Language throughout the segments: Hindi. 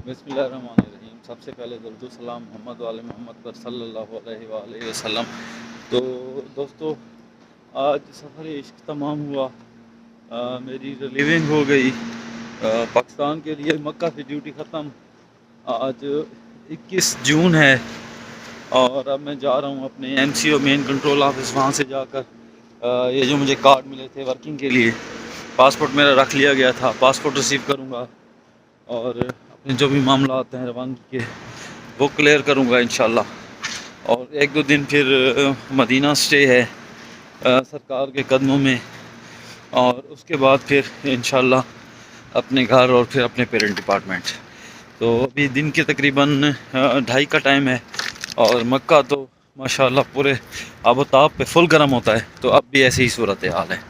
बिस्मिल्लाहिर्रहमानिर्रहीम। सबसे पहले दरूद सलाम मोहम्मद वाले मोहम्मद पर सल्लल्लाहु अलैहि वसल्लम। तो दोस्तों, आज सफ़र इश्क तमाम हुआ। मेरी रिलीविंग हो गई पाकिस्तान के लिए। मक्का से ड्यूटी ख़त्म। आज 21 जून है और अब मैं जा रहा हूँ अपने MCO मेन कंट्रोल ऑफिस। वहाँ से जाकर ये जो मुझे कार्ड मिले थे वर्किंग के लिए, पासपोर्ट मेरा रख लिया गया था, पासपोर्ट रिसीव करूँगा और अपने जो भी मामला आते हैं रवानगी के वो क्लियर करूँगा इंशाल्लाह। और एक दो दिन फिर मदीना स्टे है सरकार के कदमों में, और उसके बाद फिर इंशाल्लाह अपने घर और फिर अपने पेरेंट डिपार्टमेंट। तो अभी दिन के तकरीबन 2:30 का टाइम है और मक्का तो माशाल्लाह पूरे आबोताब पे फुल गर्म होता है। तो अब भी ऐसी ही सूरत हाल है।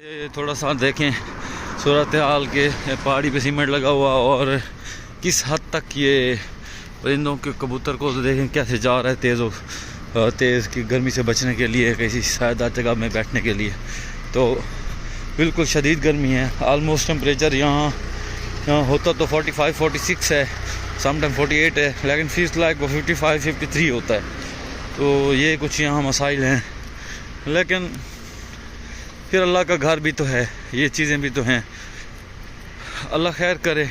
ये थोड़ा सा देखें सूरत हाल के, पहाड़ी पे सीमेंट लगा हुआ और किस हद तक ये परिंदों के कबूतर को तो देखें कैसे जा रहा है तेज़ की गर्मी से बचने के लिए, किसी सायदार जगह में बैठने के लिए। तो बिल्कुल शदीद गर्मी है। आलमोस्ट टेम्परेचर यहाँ होता तो 45-46 है, समटाइम 48 है, लेकिन फीस लाइक वो 55-53 होता है। तो ये कुछ यहाँ मसाइल हैं, लेकिन फिर अल्लाह का घर भी तो है, ये चीज़ें भी तो हैं। अल्लाह खैर करे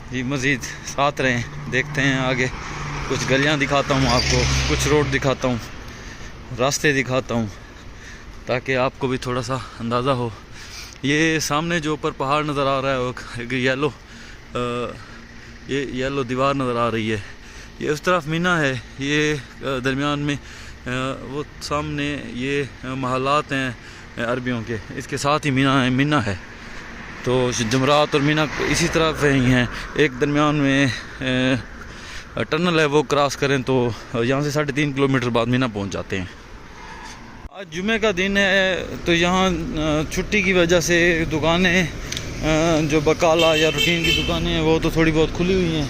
जी, मज़ीद साथ रहें। देखते हैं आगे, कुछ गलियाँ दिखाता हूँ आपको, कुछ रोड दिखाता हूँ, रास्ते दिखाता हूँ, ताकि आपको भी थोड़ा सा अंदाज़ा हो। ये सामने जो ऊपर पहाड़ नज़र आ रहा है वो ये येलो दीवार नज़र आ रही है, ये उस तरफ मीना है। ये दरमियान में वो सामने ये महलात हैं अरबियों के, इसके साथ ही मीना है। तो जमरात और मीना इसी तरफ ही हैं। एक दरमियान में टनल है, वो क्रॉस करें तो यहाँ से 3.5 किलोमीटर बाद मीना पहुँच जाते हैं। आज जुमे का दिन है तो यहाँ छुट्टी की वजह से दुकानें जो बकाला या रूटीन की दुकानें हैं वो तो थोड़ी बहुत खुली हुई हैं,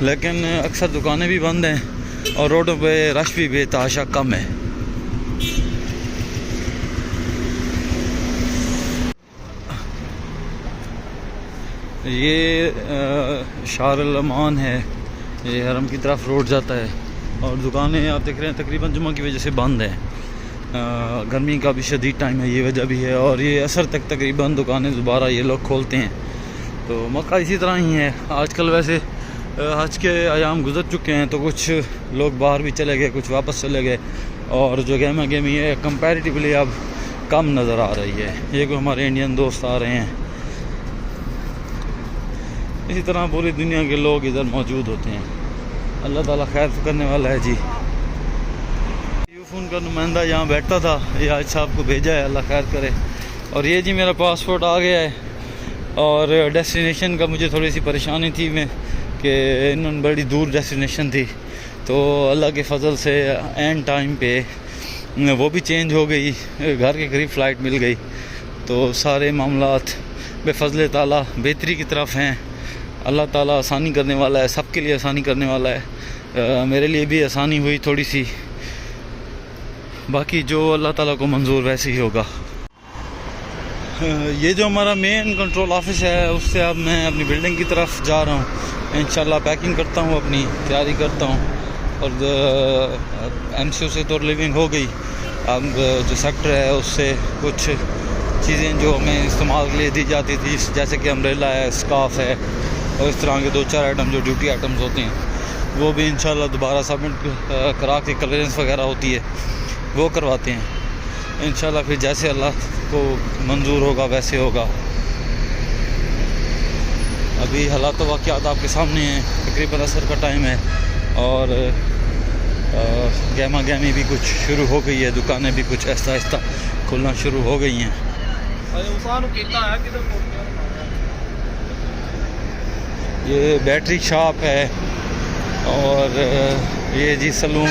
लेकिन अक्सर दुकानें भी बंद हैं और रोडों पे रश भी बेतहाशा कम है। ये शारुल अमान है, ये हरम की तरफ रोड जाता है और दुकानें आप देख रहे हैं तकरीबन जुम्मा की वजह से बंद हैं। गर्मी का भी शदीद टाइम है, ये वजह भी है, और ये असर तक तकरीबन दुकानें दोबारा ये लोग खोलते हैं। तो मक्का इसी तरह ही है आजकल। वैसे हज के अयाम गुजर चुके हैं तो कुछ लोग बाहर भी चले गए, कुछ वापस चले गए, और जो गहमा गहमी है कंपैरेटिवली अब कम नज़र आ रही है। ये कोई हमारे इंडियन दोस्त आ रहे हैं, इसी तरह पूरी दुनिया के लोग इधर मौजूद होते हैं। अल्लाह ताला खैर करने वाला है जी। यूफोन का नुमाइंदा यहाँ बैठता था, ये आज साहब को भेजा है, अल्लाह खैर करे। और ये जी मेरा पासपोर्ट आ गया है, और डेस्टिनेशन का मुझे थोड़ी सी परेशानी थी मैं कि इन्होंने बड़ी दूर डेस्टिनेशन थी, तो अल्लाह के फ़ज़ल से एंड टाइम पे वो भी चेंज हो गई, घर के करीब फ़्लाइट मिल गई। तो सारे मामलात बेफ़ज़ल ताला बेहतरी की तरफ हैं। अल्लाह ताला आसानी करने वाला है, सबके लिए आसानी करने वाला है। मेरे लिए भी आसानी हुई थोड़ी सी, बाकी जो अल्लाह ताला को मंजूर वैसे ही होगा। ये जो हमारा मेन कंट्रोल ऑफिस है उससे अब मैं अपनी बिल्डिंग की तरफ जा रहा हूँ। इंशाल्लाह पैकिंग करता हूँ, अपनी तैयारी करता हूँ। और MCO से तो लिविंग हो गई, अब जो सेक्टर है उससे कुछ चीज़ें जो हमें इस्तेमाल के लिए दी जाती थी, जैसे कि अम्ब्रेला है, स्कार्फ है, और इस तरह के 2-4 आइटम जो ड्यूटी आइटम्स होते हैं, वो भी इंशाल्लाह दोबारा सबमिट करा के क्लियरेंस वगैरह होती है वो करवाते हैं इंशाल्लाह। फिर जैसे अल्लाह को मंजूर होगा वैसे होगा। अभी हालात वाक़यात आपके सामने हैं, तकरीबन असर का टाइम है और गहमा गहमी भी कुछ शुरू हो गई है, दुकानें भी कुछ आहिस्ता आहिस्ता खुलना शुरू हो गई हैं। ये बैटरी शॉप है और ये जी सलून,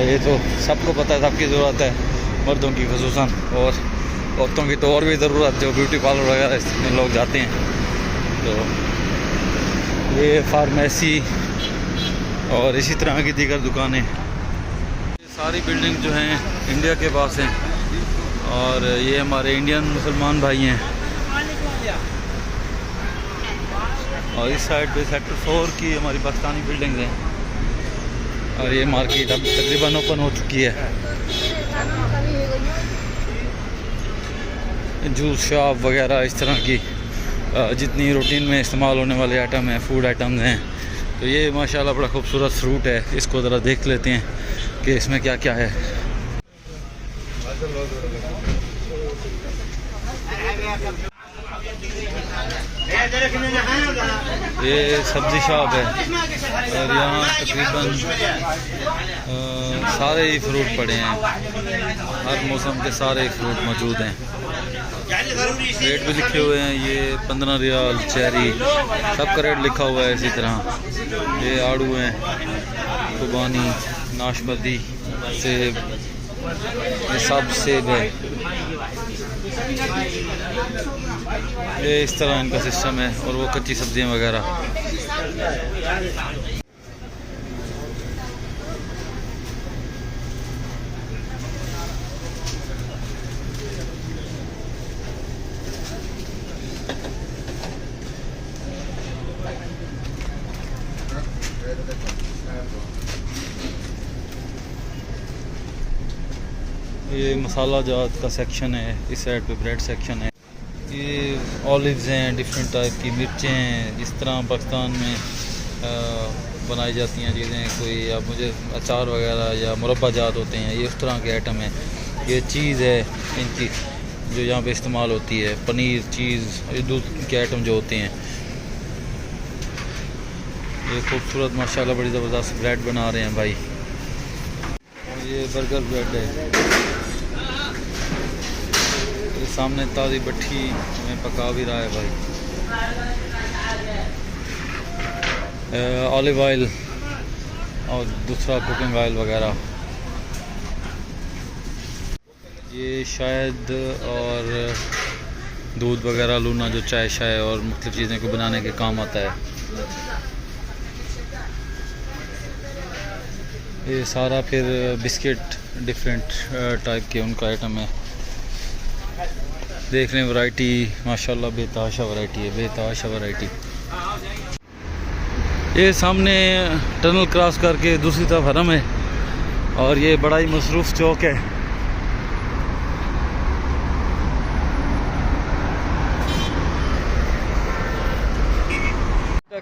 ये तो सबको पता है, सबकी ज़रूरत है, मर्दों की ख़ुसूसन, और औरतों की तो और भी ज़रूरत, जो ब्यूटी पार्लर वगैरह इसमें लोग जाते हैं। तो ये फार्मेसी और इसी तरह की दीगर दुकानें, ये सारी बिल्डिंग जो हैं इंडिया के पास हैं, और ये हमारे इंडियन मुसलमान भाई हैं। और इस साइड पे सेक्टर 4 की हमारी पाकिस्तानी बिल्डिंग्स हैं। और ये मार्केट अब तकरीबन ओपन हो चुकी है। जूस शॉप वगैरह इस तरह की जितनी रूटीन में इस्तेमाल होने वाले आइटम हैं, फूड आइटम्स हैं। तो ये माशाल्लाह बड़ा खूबसूरत फ्रूट है, इसको ज़रा देख लेते हैं कि इसमें क्या क्या है। ये सब्ज़ी शॉप है और यहाँ तकरीबन सारे ही फ्रूट पड़े हैं, हर मौसम के सारे ही फ्रूट मौजूद हैं। रेट भी लिखे हुए हैं, ये 15 रियाल चेरी, सबका रेट लिखा हुआ है इसी तरह। ये आड़ू हैं, खुबानी, नाशपाती, सेब, ये सब सेब है। ये इस तरह इनका सिस्टम है और वो कच्ची सब्जियां वगैरह। ये मसाला जात का सेक्शन है, इस साइड पे ब्रेड सेक्शन है। ये ऑलिव्स हैं, डिफरेंट टाइप की मिर्चें हैं। इस तरह पाकिस्तान में बनाई जाती हैं चीज़ें, कोई या मुझे अचार वगैरह या मुरब्बा जात होते हैं, ये उस तरह के आइटम हैं। ये चीज़ है इनकी जो यहाँ पे इस्तेमाल होती है, पनीर, चीज़, ये दूध के आइटम जो होते हैं। ये खूबसूरत माशाल्लाह बड़ी ज़बरदस्त ब्रेड बना रहे हैं भाई। ये बर्गर ब्रेड है, ये सामने ताज़ी भट्टी में पका भी रहा है भाई। ऑलिव ऑयल और दूसरा कुकिंग ऑयल वगैरह। ये शायद और दूध वगैरह लूना जो चाय शाय और मुख्तलिफ चीज़ें को बनाने के काम आता है। ये सारा फिर बिस्किट डिफरेंट टाइप के उनका आइटम है। देख लें वैरायटी माशाल्लाह बेतहाशा वैरायटी है, बेतहाशा वैरायटी। ये सामने टनल क्रॉस करके दूसरी तरफ हरम है और ये बड़ा ही मसरूफ़ चौक है।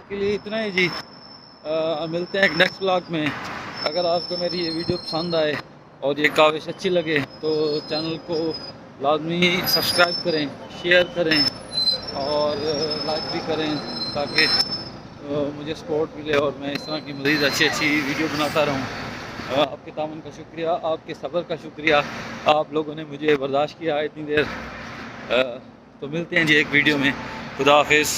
के लिए इतना ही जी। मिलते हैं एक नेक्स्ट ब्लॉग में। अगर आपको मेरी ये वीडियो पसंद आए और ये काविश अच्छी लगे तो चैनल को लाजमी सब्सक्राइब करें, शेयर करें और लाइक भी करें ताकि मुझे सपोर्ट मिले और मैं इस तरह की मज़ीद अच्छी वीडियो बनाता रहूं। आपके तामन का शुक्रिया, आपके सब्र का शुक्रिया, आप लोगों ने मुझे बर्दाश्त किया इतनी देर। तो मिलते हैं जी एक वीडियो में। खुदा हाफिज़।